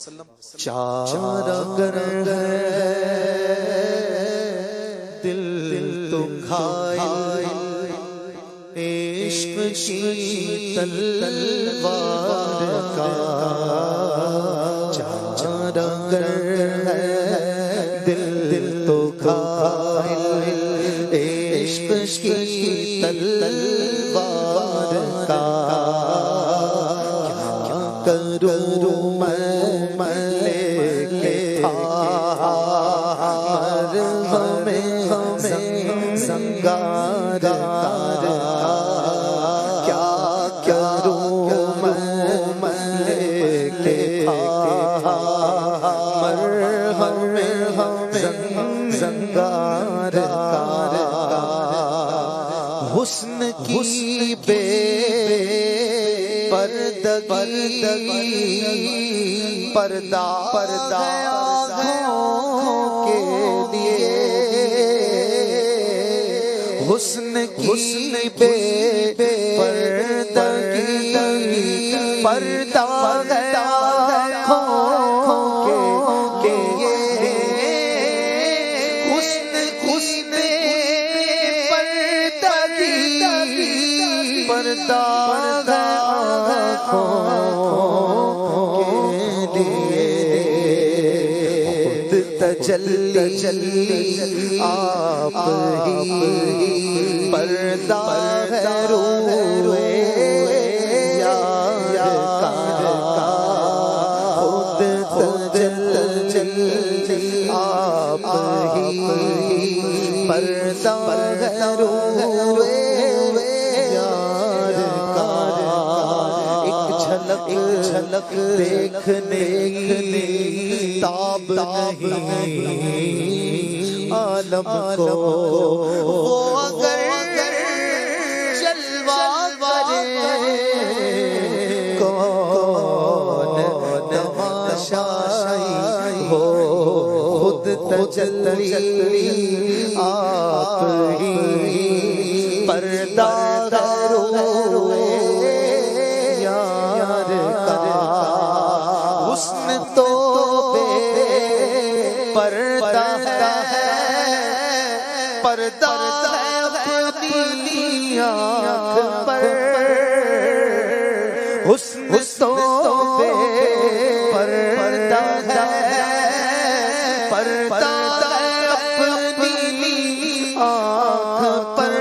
چار اگر ہے دل تو گھائل عشق کی تلوار کا، چار اگر ہے دل تو گھائل عشق کی تلوار کا، کیا کروں میں لے کے ہمیں سنگار کیا کروں میں لے کے ہمیں سنگار حسن کی بے پردگی پردہ آنکھوں کے لیے، حسن کی بے پردگی پردہ آنکھوں کے لیے، حسن کی بے پردگی پردہ تجلی آپ ہی پردہ ہے روئے یار کا، خود تجلی آپ ہی پردہ ہے روئے یار کا، ایک جھلک دیکھنے کی تاب نہیں عالم کو، وہ اگر جلوہ کرے کون تماشائی ہو، خود تجلی آپ ہی پردہ روئے یار کا، حسن تو پردہ ہے اپنی آنکھ پر، حسن تو پردہ ہے اپنی آنکھ پر،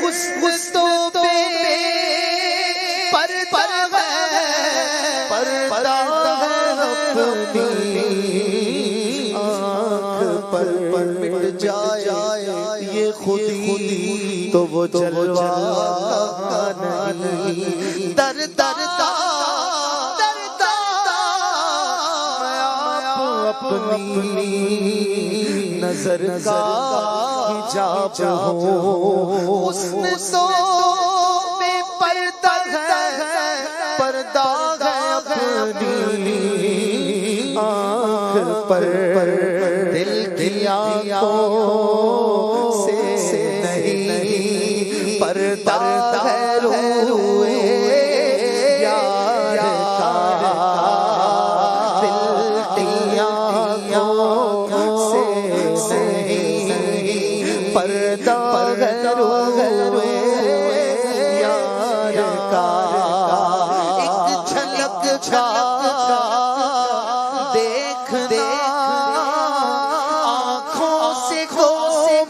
حسن تو پردہ اپنی آنکھ پر، مٹ جائے یہ خودی تو وہ جلوہ نہیں، در میں اپنی نظر کا حجاب ہوں، حسن تو بے پردہ ہے اپنی آنکھ پر، دل کی آنکھوں سے نہیں پردہ ہے روئے یار کا، دل کی آنکھوں سے نہیں پردہ ہے روئے یار کا، ایک جھلک دیکھنا آنکھوں سے کو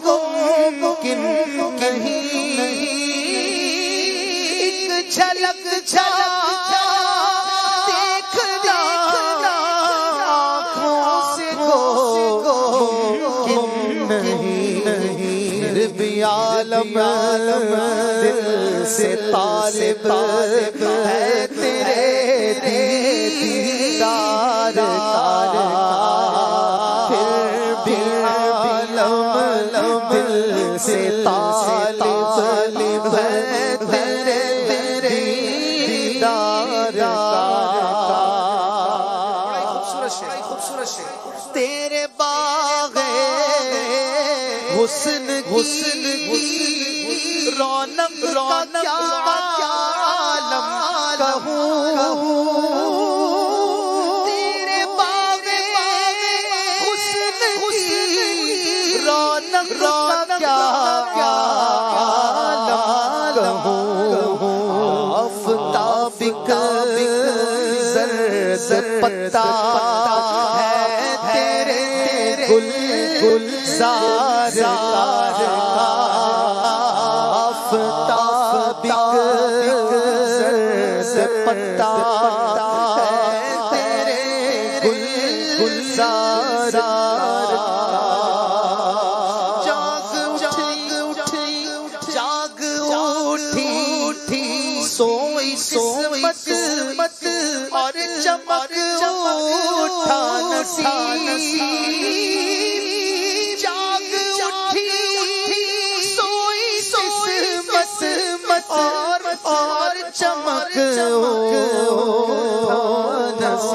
ممکن نہیں، ایک جھلک دیکھنا آنکھوں سے کو ممکن نہیں، پھر بھی عالم دل سے طالب ہے تیرے دیدار کا، پھر بھی عالم دل سے طالب ہے تیرے دیدار کا، تیرے باغ حسن کی رونق کیا عالم کہوں، پتا ہے تیرے گلزار کا آفتاب پتا ہے تیرے گلزار جاگ اٹھی سوئی قسمت اور چمک اٹھا نصیب جاگ اٹھی سوئی قسمت اور چمک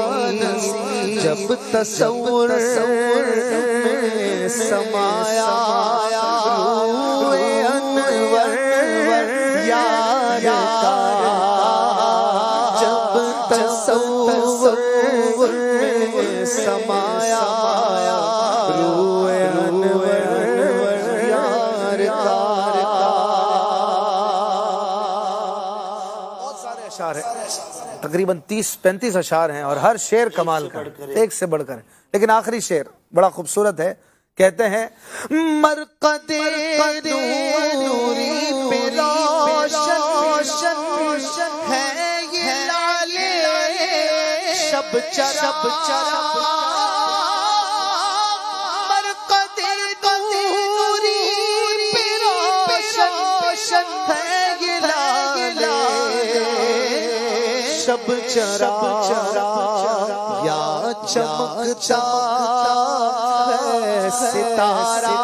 نصیب جب تصور میں سمایا انور یار کا جب تصور میں سمایا روح انور یار کا بہت سارے اشعار ہیں، تقریباً 30-35 اشعار ہیں اور ہر شعر کمال کا ایک سے بڑھ کر، لیکن آخری شعر بڑا خوبصورت ہے. کہتے ہیں مرقد نوری پہ روشن ہے یہ لالے شب چرا مرقد نوری پہ روشن ہے یہ لالے شب چرا یا چمکتا ہے ستارہ